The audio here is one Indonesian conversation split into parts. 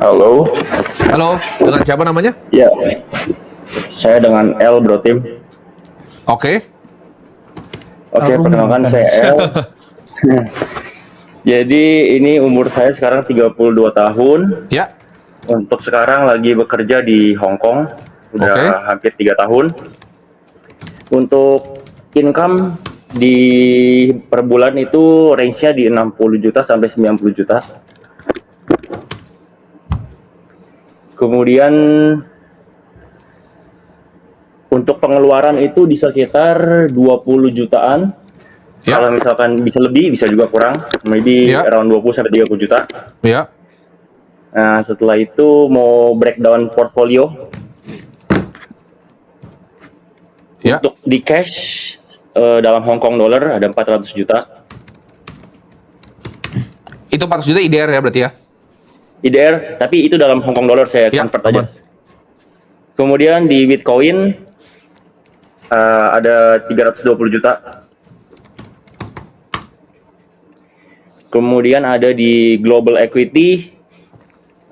Halo, Halo, dengan siapa namanya? ya, saya dengan L Bro Tim. Oke. Oke, Album perkenalkan bukan. saya L. Jadi ini umur saya sekarang 32 tahun. Ya. Untuk sekarang lagi bekerja di Hong Kong, udah Oke. hampir 3 tahun. Untuk income di per bulan itu range-nya di 60 juta sampai 90 juta. Kemudian untuk pengeluaran itu di sekitar 20 jutaan. Ya. Kalau misalkan bisa lebih, bisa juga kurang. Maybe Ya. around 20 sampai 30 juta. Ya. Nah, setelah itu mau breakdown portfolio. Ya. Untuk di cash dalam Hong Kong dollar ada 400 juta. Itu 400 juta IDR ya berarti ya? IDR, tapi itu dalam Hong Kong dollar saya Ya, convert aja. aman. Kemudian di Bitcoin ada 320 juta. Kemudian ada di global equity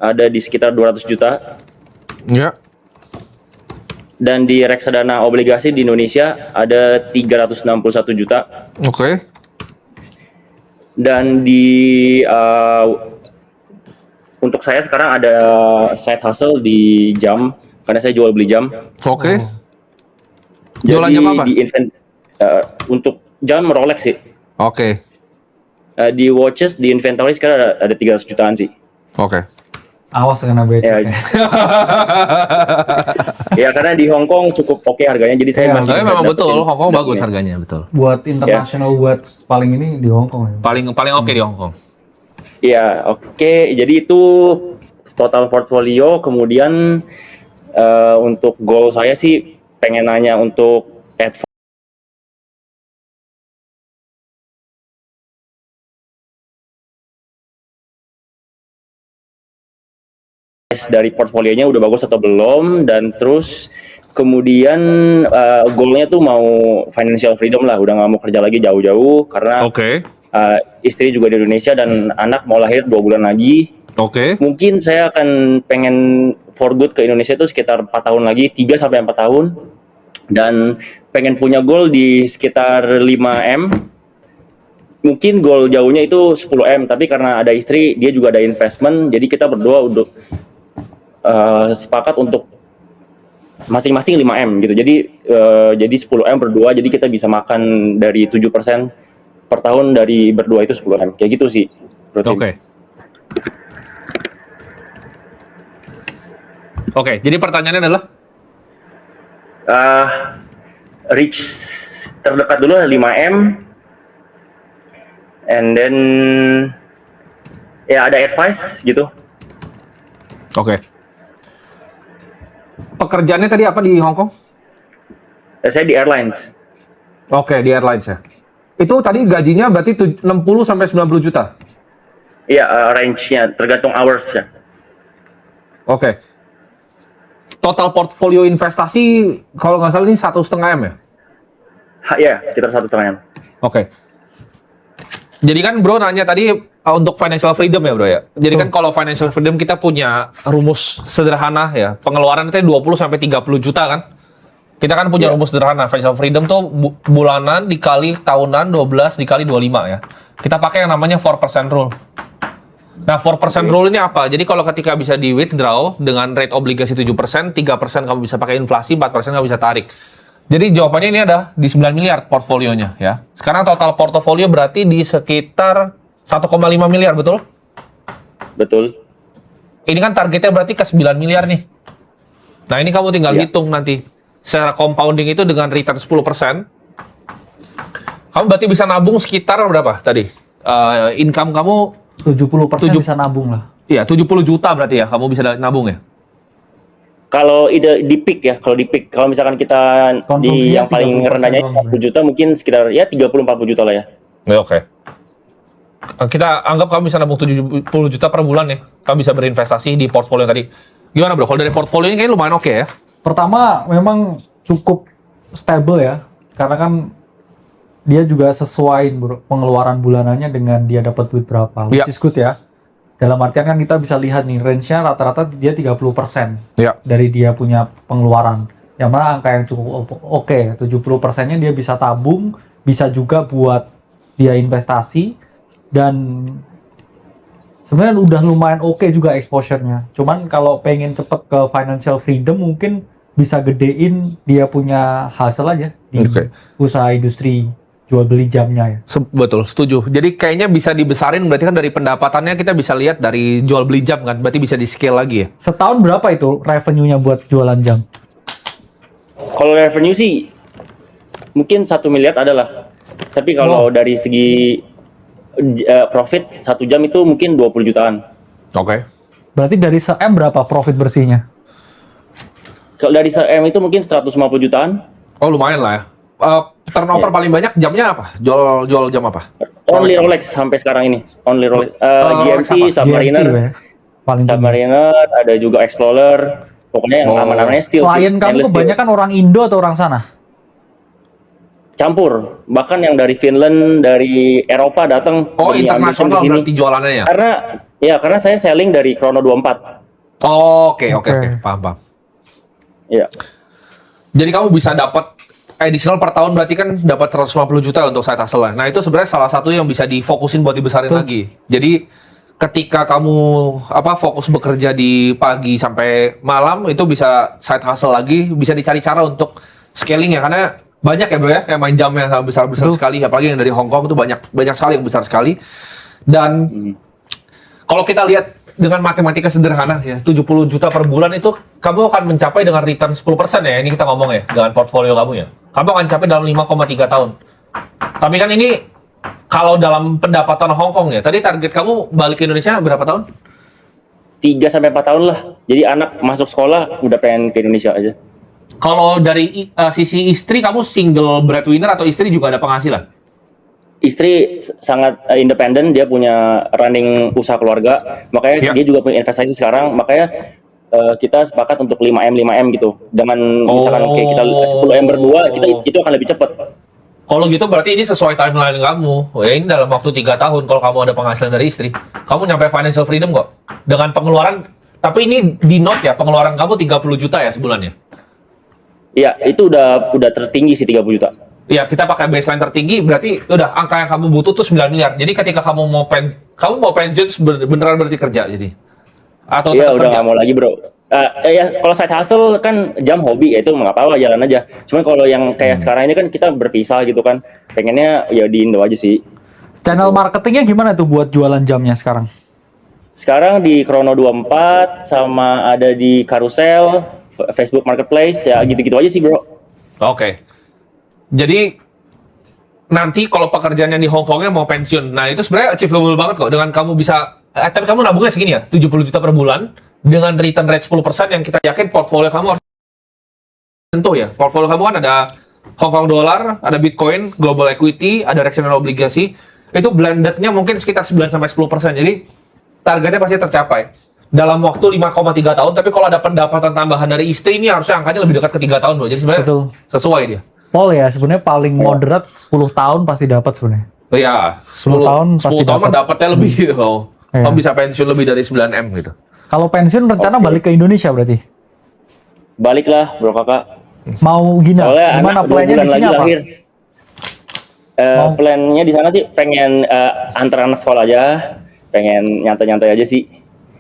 ada di sekitar 200 juta. Ya. Dan di reksadana obligasi di Indonesia ada 361 juta. Oke. Dan di untuk saya sekarang ada side hustle di jam karena saya jual beli jam. Oke. Jadi Jualan jam apa? untuk jam Rolex sih. Oke. Di watches di inventory sekarang ada 300 jutaan sih. Oke. Awas kena becek. Ya, ya karena di Hong Kong cukup oke harganya, jadi saya Iya, masih Tapi bisa memang dapetin- betul, Hong Kong bagus dapetin. harganya, betul. Buat international watch paling ini di Hong Kong. Ya. Paling oke di Hong Kong. Iya, oke. Jadi itu total portfolio. Kemudian untuk goal saya sih pengen nanya untuk advice dari portfolionya udah bagus atau belum, dan terus kemudian goalnya tuh mau financial freedom lah, udah nggak mau kerja lagi jauh-jauh karena Oke. istri juga di Indonesia dan anak mau lahir 2 bulan lagi. Oke. Mungkin saya akan pengen for good ke Indonesia itu sekitar 4 tahun lagi, 3 sampai 4 tahun. Dan pengen punya goal di sekitar 5M. Mungkin goal jauhnya itu 10M, tapi karena ada istri, dia juga ada investment, jadi kita berdua udah sepakat untuk masing-masing 5M gitu. Jadi 10M berdua, jadi kita bisa makan dari 7% per tahun dari berdua itu 10M. Kayak gitu sih. Oke. Oke, jadi pertanyaannya adalah Reach terdekat dulu 5M, and then ya ada advice gitu. oke. Pekerjaannya tadi apa di Hong Kong? Saya di airlines. Oke, di airlines ya. Itu tadi gajinya berarti 60 sampai 90 juta. Iya, range-nya tergantung hours ya. Oke. Total portfolio investasi kalau nggak salah ini 1,5 M ya? Ya, sekitar 1,5 M. Oke. Jadi kan bro nanya tadi untuk financial freedom ya bro ya. Jadi kan kalau financial freedom kita punya rumus sederhana ya. Pengeluaran itu 20 sampai 30 juta kan. Kita kan punya rumus sederhana. Financial freedom tuh bulanan dikali tahunan 12 dikali 25 ya. Kita pakai yang namanya 4% rule. Nah, 4% rule ini apa? Jadi kalau ketika bisa di withdraw dengan rate obligasi 7%, 3% kamu bisa pakai inflasi, 4% kamu bisa tarik. Jadi jawabannya ini ada di 9 miliar portfolionya ya. Sekarang total portofolio berarti di sekitar 1,5 miliar, betul? Betul. Ini kan targetnya berarti ke 9 miliar nih. Nah, ini kamu tinggal Iya. hitung nanti. Secara compounding itu dengan return 10%. Kamu berarti bisa nabung sekitar berapa tadi? Income kamu 70% bisa nabung lah. ya 70 juta berarti ya kamu bisa nabung ya. Kalau di peak ya, kalau misalkan kita di Konsumsinya yang paling 30% rendahnya doang, 40 juta, mungkin sekitar ya 30-40 juta lah ya. Ya, oke. Kita anggap kamu bisa nabung 70 juta per bulan ya. Kamu bisa berinvestasi di portfolio tadi. Gimana bro? Kalau dari portfolio ini kayaknya lumayan oke ya. Pertama memang cukup stable ya. Karena kan dia juga sesuai pengeluaran bulanannya dengan dia dapat duit berapa. Which Iya. is good ya. Dalam artian kan kita bisa lihat nih, range-nya rata-rata dia 30% Ya. dari dia punya pengeluaran. Yang mana angka yang cukup oke, 70%-nya dia bisa tabung, bisa juga buat dia investasi, dan sebenarnya udah lumayan oke juga exposure-nya. Cuman kalau pengen cepet ke financial freedom, mungkin bisa gedein dia punya hasil aja di Oke. usaha industri jual beli jamnya ya. Betul, setuju. Jadi kayaknya bisa dibesarin, berarti kan dari pendapatannya kita bisa lihat dari jual beli jam kan, berarti bisa di scale lagi ya. Setahun berapa itu revenue-nya buat jualan jam? Kalau revenue sih mungkin 1 miliar adalah. Tapi kalau dari segi profit 1 jam itu mungkin 20 jutaan. Oke. Berarti dari se-M berapa profit bersihnya? Kalau dari M itu mungkin 150 jutaan. Oh lumayan lah ya. Turnover paling banyak jamnya apa? Jual jam apa? Only Rolex sampai sekarang ini. Only Rolex. Rolex GMT, GMT Submariner, ya, paling tinggi. Submariner, ada juga Explorer. Pokoknya yang aman-amannya steel. Klien kamu Stainless steel. kebanyakan orang Indo atau orang sana? Campur. Bahkan yang dari Finland, dari Eropa datang. Oh demi ambil internasional di sini. berarti jualannya ya? Karena saya selling dari Chrono 24. Oh, oke, Oke. paham. Iya. Jadi kamu bisa dapat additional per tahun berarti kan dapat 150 juta untuk side hustle. Nah, itu sebenarnya salah satu yang bisa difokusin buat dibesarin Betul. lagi. Jadi ketika kamu fokus bekerja di pagi sampai malam itu bisa side hustle lagi, bisa dicari cara untuk scaling ya karena banyak ya bro ya yang main jam yang besar-besar Betul. sekali apalagi yang dari Hong Kong itu banyak sekali yang besar sekali. Dan kalau kita lihat dengan matematika sederhana ya, 70 juta per bulan itu kamu akan mencapai dengan return 10% ya. Ini kita ngomong ya, dengan portfolio kamu ya. Kamu akan capai dalam 5,3 tahun. Tapi kan ini kalau dalam pendapatan Hong Kong ya. Tadi target kamu balik ke Indonesia berapa tahun? 3-4 tahun lah. Jadi anak masuk sekolah udah pengen ke Indonesia aja. Kalau dari sisi istri kamu single breadwinner atau istri juga ada penghasilan? Istri sangat independen, dia punya running usaha keluarga, makanya Ya. dia juga punya investasi sekarang, makanya kita sepakat untuk 5M gitu. Dengan misalkan oke, kita 10M berdua, kita itu akan lebih cepat. Kalau gitu berarti ini sesuai timeline kamu. Oh, ya ini dalam waktu 3 tahun kalau kamu ada penghasilan dari istri, kamu nyampe financial freedom kok. Dengan pengeluaran, tapi ini di note ya, pengeluaran kamu 30 juta ya sebulannya. Iya, itu udah tertinggi sih 30 juta. Ya, kita pakai baseline tertinggi, berarti udah angka yang kamu butuh tuh 9 miliar. Jadi ketika kamu mau pensiun beneran berarti kerja jadi. Atau Iya, tetap udah kerja? nggak mau lagi bro. Ya kalau side hustle kan jam hobi, ya itu nggak apa-apa, jalan aja. Cuman kalau yang kayak sekarang ini kan kita berpisah gitu kan, pengennya ya di Indo aja sih. Channel marketingnya gimana tuh buat jualan jamnya sekarang? Sekarang di Chrono 24 sama ada di Carousel, Facebook Marketplace, ya gitu-gitu aja sih bro. Oke. Jadi nanti kalau pekerjaannya di Hong Kongnya mau pensiun, nah itu sebenarnya achievable banget kok dengan kamu bisa, tapi kamu nabungnya segini ya, 70 juta per bulan dengan return rate 10% yang kita yakin portfolio kamu harus tentu ya. Portfolio kamu kan ada Hong Kong dollar, ada Bitcoin, global equity, ada reksadana obligasi. Itu blendednya mungkin sekitar 9-10%. Jadi targetnya pasti tercapai dalam waktu 5,3 tahun. Tapi kalau ada pendapatan tambahan dari istri ini harusnya angkanya lebih dekat ke 3 tahun loh. Jadi sebenarnya Betul. sesuai dia. Pol ya, sebenarnya paling moderat 10 tahun pasti dapat sebenarnya. Iya, 10 tahun pasti 10 tahun mah dapat. dapatnya lebih gitu. Iya. Kamu bisa pensiun lebih dari 9M gitu. Kalau pensiun rencana Oke. balik ke Indonesia berarti? Baliklah bro kakak. Mau Soalnya gimana anak 2 plannya bulan di sini lagi apa? lahir. Plannya di sana sih pengen antar anak sekolah aja, pengen nyantai-nyantai aja sih.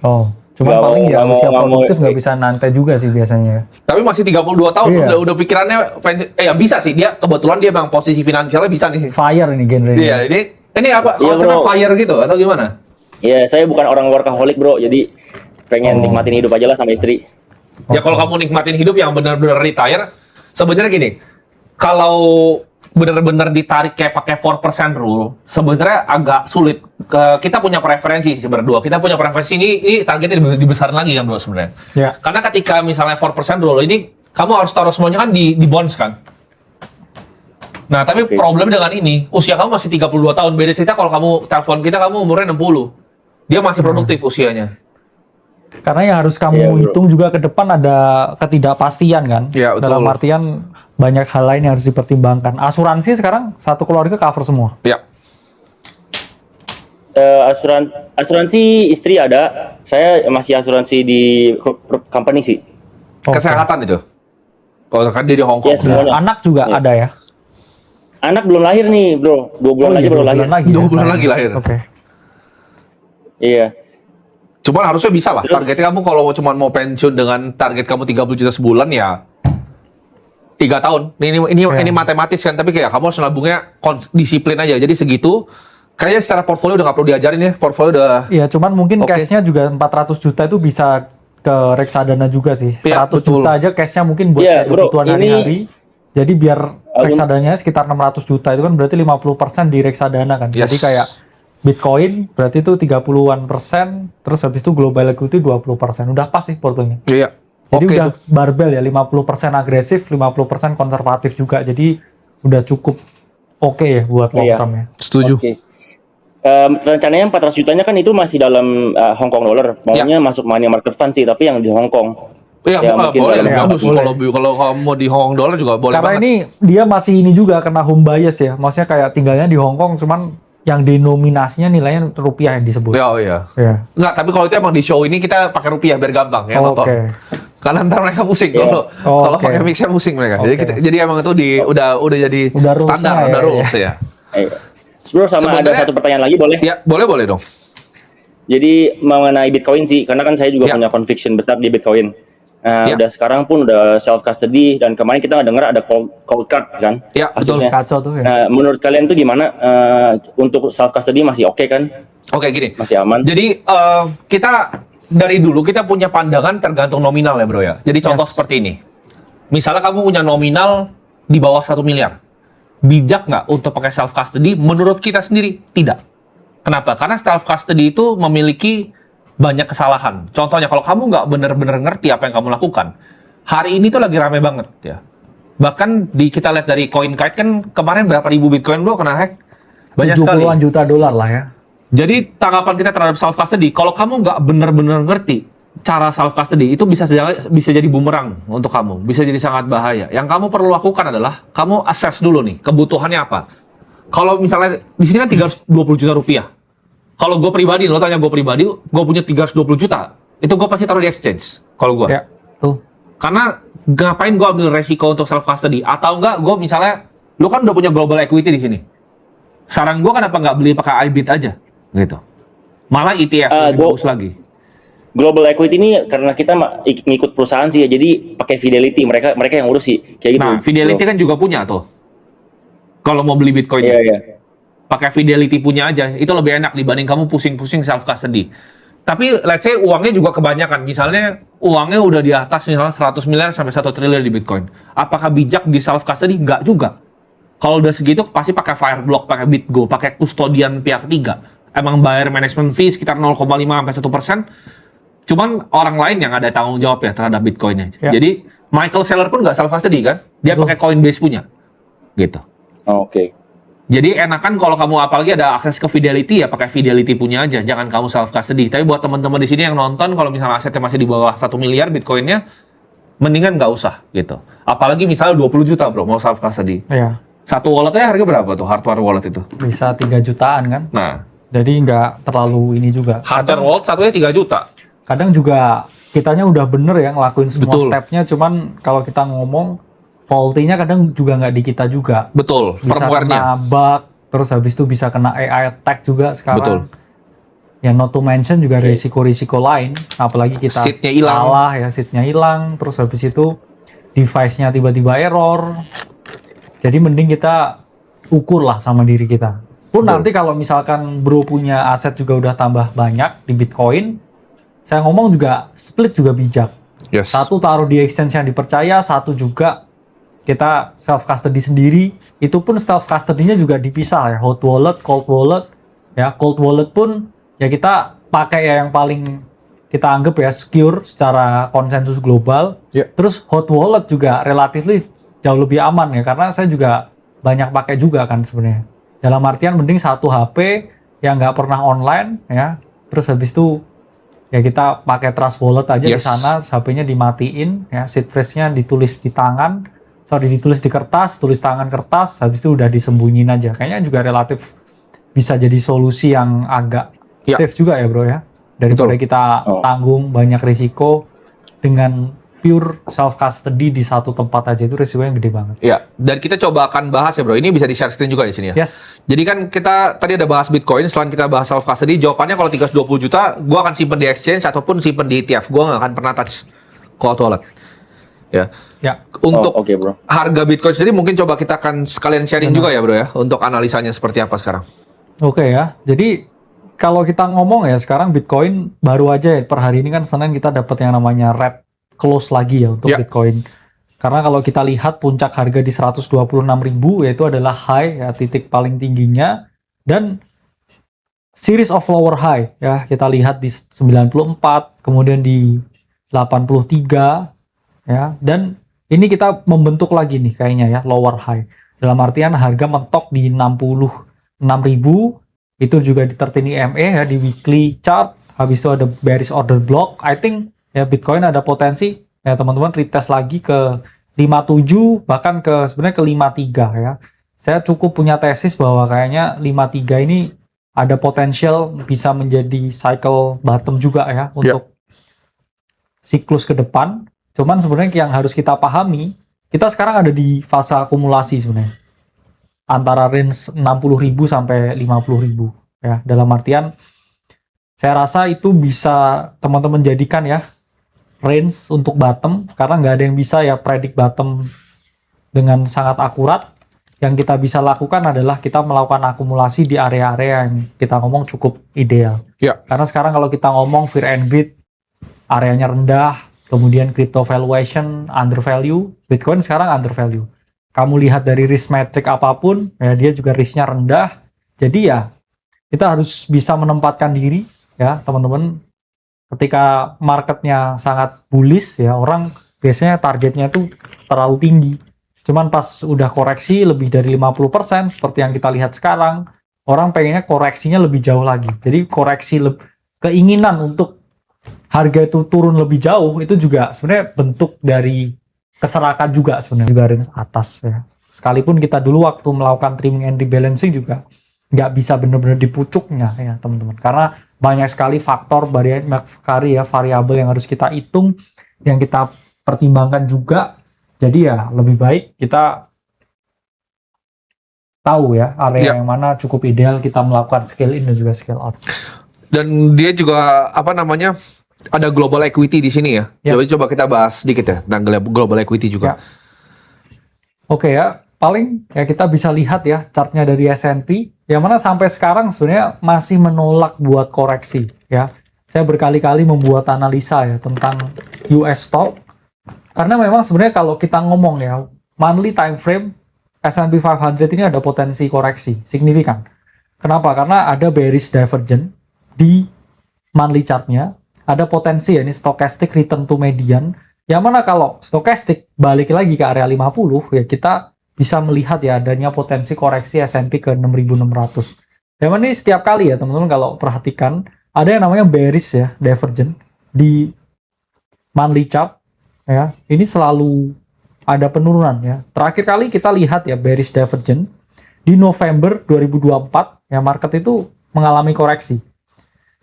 Oh, cuma Nggak paling mau- ya nggak mau- usia nggak mau- produktif nggak bisa nantai juga sih biasanya. Tapi masih 32 tahun Iya. udah pikirannya ya bisa sih dia kebetulan dia memang posisi finansialnya bisa nih. Fire ini genre ini. Iya, ini apa? Iya, Konsepnya bro. fire gitu atau gimana? Ya saya bukan orang workaholic bro, jadi pengen nikmatin hidup aja lah sama istri. Ya kalau kamu nikmatin hidup yang benar-benar retire, sebenarnya gini, kalau benar-benar ditarik kayak pakai 4% rule, sebenarnya agak sulit. Kita punya preferensi sih berdua. Kita punya preferensi ini targetnya dibesarin lagi kan bro sebenarnya. Ya. Karena ketika misalnya 4% rule ini, kamu harus taruh semuanya kan di bonds kan. Nah, tapi Oke. problem dengan ini, usia kamu masih 32 tahun. Beda cerita kalau kamu telepon kita, kamu umurnya 60. Dia masih produktif usianya. Karena yang harus Iya, kamu bro. hitung juga ke depan ada ketidakpastian kan. Iya, betul. Dalam artian banyak hal lain yang harus dipertimbangkan. Asuransi sekarang satu keluarga cover semua. Ya. Asuransi istri ada, saya masih asuransi di company sih. Oke. Kesehatan itu. Kalau kan dia di Hong Kong. Ya, semuanya. Anak juga Iya. ada ya? Anak belum lahir nih, bro. 2 bulan lagi iya, baru 2 lahir. bulan lagi. 2 bulan lagi lahir. Oke. Iya. Cuman harusnya bisa lah. Terus- Targetnya kamu kalau cuma mau pensiun dengan target kamu 30 juta sebulan ya 3 tahun. Iya. Ini matematis kan, tapi kayak kamu harus nabungnya disiplin aja. Jadi segitu. Kayaknya secara portfolio udah nggak perlu diajarin ya. Portfolio udah. Iya, cuman mungkin Oke. cashnya juga 400 juta itu bisa ke reksadana juga sih. Iya, 100 betul. juta aja cashnya mungkin buat Iya, kayak bro, kebutuhan ini- hari-hari. Jadi biar reksadananya sekitar 600 juta itu kan berarti 50% di reksadana kan. Yes. Jadi kayak Bitcoin berarti itu 30-an%, terus habis itu global equity 20%. Udah pas sih portonya. Iya. Jadi Oke udah tuh. barbel ya, 50% agresif, 50% konservatif juga. Jadi udah cukup oke ya buat long Iya. term ya. Setuju. Oke. Rencananya 400 jutanya kan itu masih dalam Hong Kong dollar. Maunya masuk money market fund sih, tapi yang di Hong Kong. Iya, Ya, mungkin boleh. dalam- Bagus. boleh. Kalau kamu mau di Hong Kong dollar juga boleh Karena banget. ini dia masih ini juga kena home bias ya. Maksudnya kayak tinggalnya di Hong Kong, cuman yang denominasinya nilainya rupiah yang disebut. Ya, oh iya. Ya. Enggak, tapi kalau itu emang di show ini kita pakai rupiah biar gampang ya nonton. Oke. Karena ntar mereka pusing Iya. kalau kalau Oke. pakai mixnya pusing mereka. Oke. Jadi emang itu udah jadi Udah rulesnya standar, ya, udah ya. rules ya. Bro, sama ada Sebenarnya- satu pertanyaan lagi boleh? Ya, boleh dong. Jadi mengenai Bitcoin sih, karena kan saya juga Ya. punya conviction besar di Bitcoin. Nah, Ya. udah sekarang pun udah self custody dan kemarin kita dengar ada cold card kan? Ya, betul. kasusnya. Kacau tuh ya. Nah, menurut kalian tuh gimana untuk self custody masih oke kan? Oke, gini. Masih aman? Jadi kita dari dulu kita punya pandangan tergantung nominal ya, Bro ya. Jadi contoh Yes. seperti ini. Misalnya kamu punya nominal di bawah 1 miliar. Bijak nggak untuk pakai self custody? Menurut kita sendiri tidak. Kenapa? Karena self custody itu memiliki banyak kesalahan. Contohnya kalau kamu nggak benar-benar ngerti apa yang kamu lakukan, hari ini tuh lagi rame banget ya. Bahkan kita lihat dari CoinKite kan kemarin berapa ribu Bitcoin bro kena hack? Banyak sekali. 70-an juta dolar lah ya. Jadi tanggapan kita terhadap self custody, kalau kamu nggak benar-benar ngerti cara self custody itu bisa jadi bumerang untuk kamu, bisa jadi sangat bahaya. Yang kamu perlu lakukan adalah kamu assess dulu nih kebutuhannya apa. Kalau misalnya di sini kan 320 juta rupiah. Kalau gue pribadi, lo tanya gue pribadi, gue punya 320 juta, itu gue pasti taruh di exchange. Kalau gue, Ya, tuh. karena ngapain gue ambil resiko untuk self custody? Atau enggak, gue misalnya, lo kan udah punya global equity di sini. Saran gue kenapa nggak beli pakai IBIT aja, gitu. Malah ETF lebih bagus lagi. Global equity ini karena kita ngikut perusahaan sih ya, jadi pakai Fidelity, mereka yang urus sih kayak gitu. Nah, Fidelity kan juga punya tuh. Kalau mau beli Bitcoin, Iya, iya. pakai Fidelity punya aja, itu lebih enak dibanding kamu pusing-pusing self custody. Tapi let's say uangnya juga kebanyakan, misalnya uangnya udah di atas misalnya 100 miliar sampai 1 triliun di Bitcoin. Apakah bijak di self custody? Enggak juga. Kalau udah segitu pasti pakai Fireblock, pakai BitGo, pakai kustodian pihak ketiga. Emang bayar management fee sekitar 0,5 sampai 1%. Cuman orang lain yang ada tanggung jawab ya terhadap Bitcoinnya. Ya. Jadi Michael Saylor pun nggak self custody kan? Dia Betul. pakai Coinbase punya, gitu. Oke. Jadi enakan kalau kamu apalagi ada akses ke Fidelity ya pakai Fidelity punya aja, jangan kamu self custody. Tapi buat teman-teman di sini yang nonton, kalau misalnya asetnya masih di bawah 1 miliar Bitcoinnya, mendingan nggak usah gitu. Apalagi misalnya 20 juta bro mau self custody. Ya, Satu walletnya harga berapa tuh hardware wallet itu? bisa 3 jutaan kan. Nah, Jadi nggak terlalu ini juga. hardware wallet satunya 3 juta. Kadang juga kitanya udah bener ya ngelakuin semua Betul. stepnya, cuman kalau kita ngomong faulty-nya kadang juga nggak di kita juga. Betul, Bisa firmware-nya. kena bug, terus habis itu bisa kena AI attack juga sekarang. Betul. Ya not to mention juga risiko-risiko lain, apalagi kita Seatnya hilang. salah ya, seatnya hilang, terus habis itu device-nya tiba-tiba error. Jadi mending kita ukur lah sama diri kita. Pun Betul. nanti kalau misalkan bro punya aset juga udah tambah banyak di Bitcoin, saya ngomong juga split juga bijak. Yes. Satu taruh di exchange yang dipercaya, satu juga kita self custody sendiri. Itu pun self custody-nya juga dipisah ya, hot wallet, cold wallet. Ya, cold wallet pun ya kita pakai ya yang paling kita anggap ya secure secara konsensus global. Ya. Terus hot wallet juga relatif jauh lebih aman ya, karena saya juga banyak pakai juga kan sebenarnya. Dalam artian mending satu HP yang nggak pernah online ya, terus habis itu ya kita pakai trust wallet aja di Yes. sana, HP-nya dimatiin ya, seed phrase-nya ditulis di tangan, ditulis di kertas, tulis tangan kertas, habis itu udah disembunyiin aja. Kayaknya juga relatif bisa jadi solusi yang agak Ya. safe juga ya bro ya, daripada Betul. kita tanggung banyak risiko dengan pure self custody di satu tempat aja, itu risikonya gede banget. Ya, dan kita coba akan bahas ya bro, ini bisa di share screen juga di sini ya. Yes. Jadi kan kita tadi ada bahas Bitcoin, selain kita bahas self custody, jawabannya kalau 320 juta, gua akan simpen di exchange ataupun simpen di ETF. Gua nggak akan pernah touch cold wallet. Ya. Ya. Untuk Oke, bro. harga Bitcoin sendiri mungkin coba kita akan sekalian sharing juga ya bro ya, untuk analisanya seperti apa sekarang. Oke ya. Jadi kalau kita ngomong ya sekarang Bitcoin baru aja ya, per hari ini kan Senin kita dapat yang namanya red close lagi ya untuk Ya. Bitcoin. Karena kalau kita lihat puncak harga di 126.000 yaitu adalah high ya, titik paling tingginya, dan series of lower high ya, kita lihat di 94, kemudian di 83 ya, dan ini kita membentuk lagi nih kayaknya ya lower high. Dalam artian harga mentok di 66.000, itu juga di 13 EMA ya, di weekly chart. Habis itu ada bearish order block. I think ya Bitcoin ada potensi ya teman-teman retest lagi ke 57, bahkan ke sebenarnya ke 53 ya. Saya cukup punya tesis bahwa kayaknya 53 ini ada potensial bisa menjadi cycle bottom juga ya untuk siklus ke depan. Cuman sebenarnya yang harus kita pahami, kita sekarang ada di fase akumulasi sebenarnya. Antara range 60.000 sampai 50.000 ya. Dalam artian saya rasa itu bisa teman-teman jadikan ya range untuk bottom, karena nggak ada yang bisa ya predik bottom dengan sangat akurat. Yang kita bisa lakukan adalah kita melakukan akumulasi di area-area yang kita ngomong cukup ideal. Ya. Karena sekarang kalau kita ngomong fear and greed, areanya rendah, kemudian crypto valuation undervalue, Bitcoin sekarang undervalue. Kamu lihat dari risk metric apapun, ya dia juga risknya rendah. Jadi ya kita harus bisa menempatkan diri ya teman-teman. Ketika marketnya sangat bullish ya, orang biasanya targetnya tuh terlalu tinggi. Cuman pas udah koreksi lebih dari 50%, seperti yang kita lihat sekarang, orang pengennya koreksinya lebih jauh lagi. Jadi koreksi keinginan untuk harga itu turun lebih jauh, itu juga sebenarnya bentuk dari keserakan juga sebenarnya, juga range atas ya. Sekalipun kita dulu waktu melakukan trimming and rebalancing juga nggak bisa benar-benar dipucuknya ya teman-teman, karena banyak sekali faktor variabel yang harus kita hitung, yang kita pertimbangkan juga. Jadi ya lebih baik kita tahu ya area yang mana cukup ideal kita melakukan scale in dan juga scale out. Dan dia juga apa namanya, ada global equity di sini ya. Yes. Coba kita bahas sedikit ya tentang global equity juga. Ya. Oke ya, paling ya kita bisa lihat ya chartnya dari S&P, yang mana sampai sekarang sebenarnya masih menolak buat koreksi ya. Saya berkali-kali membuat analisa ya tentang US stock, karena memang sebenarnya kalau kita ngomong ya monthly time frame S&P 500 ini ada potensi koreksi signifikan. Kenapa? Karena ada bearish divergence di monthly chartnya, ada potensi ya ini stochastic return to median, yang mana kalau stochastic balik lagi ke area 50 ya kita bisa melihat ya adanya potensi koreksi S&P ke 6.600. Yang mana ini setiap kali ya teman-teman kalau perhatikan ada yang namanya bearish ya divergence di monthly chart ya, ini selalu ada penurunan ya. Terakhir kali kita lihat ya bearish divergence di November 2024 ya, market itu mengalami koreksi.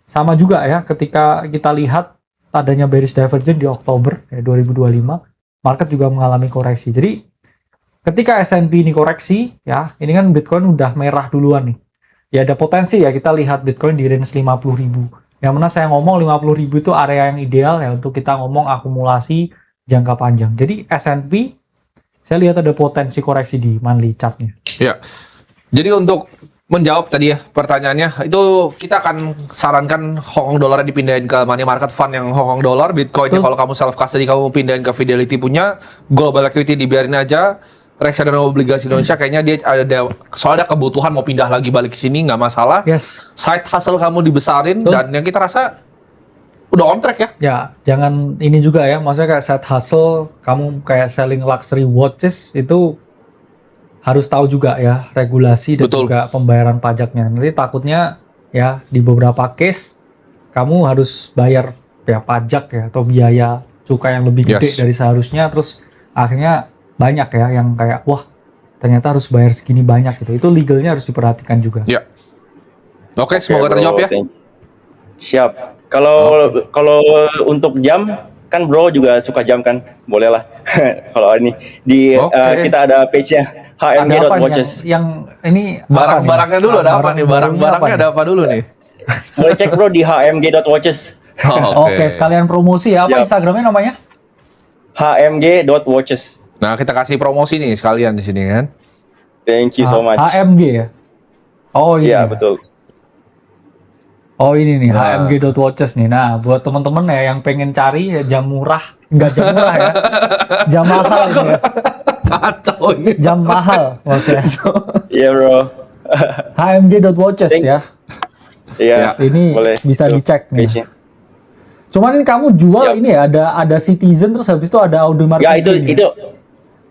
Sama juga ya ketika kita lihat adanya bearish divergence di Oktober ya, 2025, market juga mengalami koreksi. Jadi ketika S&P ini koreksi ya, ini kan Bitcoin udah merah duluan nih. Ya ada potensi ya kita lihat Bitcoin di range 50.000. Yang mana saya ngomong 50.000 itu area yang ideal ya untuk kita ngomong akumulasi jangka panjang. Jadi S&P saya lihat ada potensi koreksi di monthly chartnya. Ya. Jadi untuk menjawab tadi ya pertanyaannya, itu kita akan sarankan Hong Kong dollar dipindahin ke money market fund yang Hong Kong dollar, Bitcoinnya kalau kamu self custody kamu pindahin ke Fidelity punya, global equity dibiarin aja, reksadana obligasi Indonesia kayaknya dia ada soalnya kebutuhan mau pindah lagi balik ke sini nggak masalah. Yes. Side hustle kamu dibesarin. Betul. Dan yang kita rasa udah on track ya. Ya, jangan ini juga ya, maksudnya kayak side hustle, kamu kayak selling luxury watches itu harus tahu juga ya regulasi dan Betul. juga pembayaran pajaknya. Nanti takutnya ya di beberapa case kamu harus bayar ya pajak ya atau biaya cukai yang lebih gede dari seharusnya, terus akhirnya banyak ya yang kayak wah ternyata harus bayar segini banyak gitu. Itu legalnya harus diperhatikan juga. Ya. Oke, semoga Oke, bro. terjawab ya. Siap. Kalau untuk jam kan bro juga suka jam kan, boleh lah. Kalau ini di Oke. kita ada page-nya Ada apa nih hmg.watches. yang ini apa nih? Barang-barangnya dulu ada apa nih? Barang-barangnya Barang-barangnya apa ada apa dulu nih? Boleh cek bro di hmg.watches. Oke, sekalian promosi ya. Apa Siap. Instagramnya namanya? hmg.watches. Nah, kita kasih promosi nih sekalian di sini kan. Thank you so much. HMG ya? Oh iya. Iya, betul. Oh ini nih, Nah. HMG.watches nih. Nah, buat temen-temen ya yang pengen cari ya, jam murah. Enggak jam murah ya. Jam mahal ini ya. Kacau ini. Jam mahal maksudnya. Iya, bro. HMG.watches Thank- ya. Iya, Ini boleh. bisa Tuh, dicek nih. page-nya. Cuman ini kamu jual Siap. ini ya, ada Citizen terus habis itu ada Audemars Ya, Piguet ini.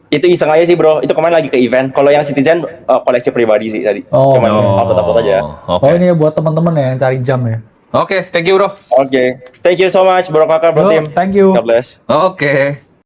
itu iseng aja sih, bro. Itu kemarin lagi ke event. Kalau yang Citizen koleksi pribadi sih tadi. Oh. Cuman upload aja. Oke. Oh ini ya buat temen-temen ya yang cari jam ya. Oke, thank you bro. Oke. Thank you so much, bro kakak, bro Bro, tim. thank you. God bless. Oke.